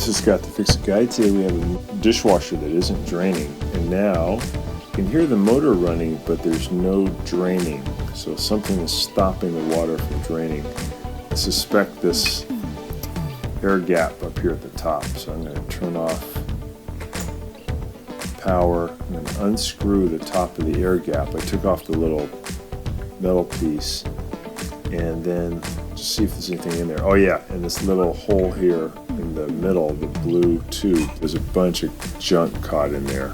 This has got the Fix It Guide. Today we have a dishwasher that isn't draining, and now you can hear the motor running, but there's no draining. So something is stopping the water from draining. I suspect this air gap up here at the top. So I'm going to turn off power and then unscrew the top of the air gap. I took off the little metal piece and then just see if there's anything in there. Oh yeah, and this little hole here in the middle, the blue tube, there's a bunch of junk caught in there.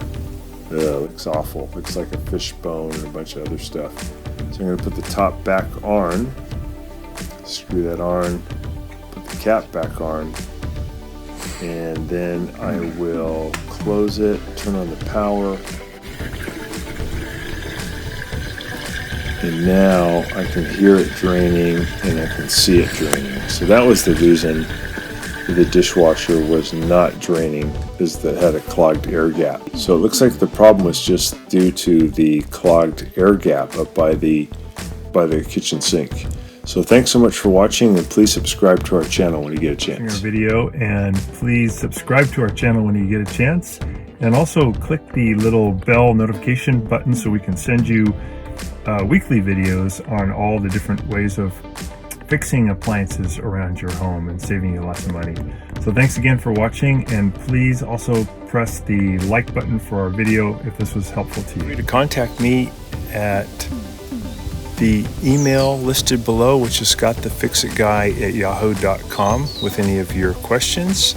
Ugh, looks awful. Looks like a fish bone and a bunch of other stuff. So I'm going to put the top back on, screw that on, put the cap back on, and then I will close it, turn on the power, and now I can hear it draining and I can see it draining. So that was the reason the dishwasher was not draining, is that it had a clogged air gap. So it looks like the problem was just due to the clogged air gap up by the kitchen sink. So thanks so much for watching, and please subscribe to our channel when you get a chance. Our video, and please subscribe to our channel when you get a chance, and also click the little bell notification button so we can send you weekly videos on all the different ways of fixing appliances around your home and saving you lots of money. So thanks again for watching, and please also press the like button for our video if this was helpful to you. To contact me at the email listed below, which is scottthefixitguy@yahoo.com, with any of your questions.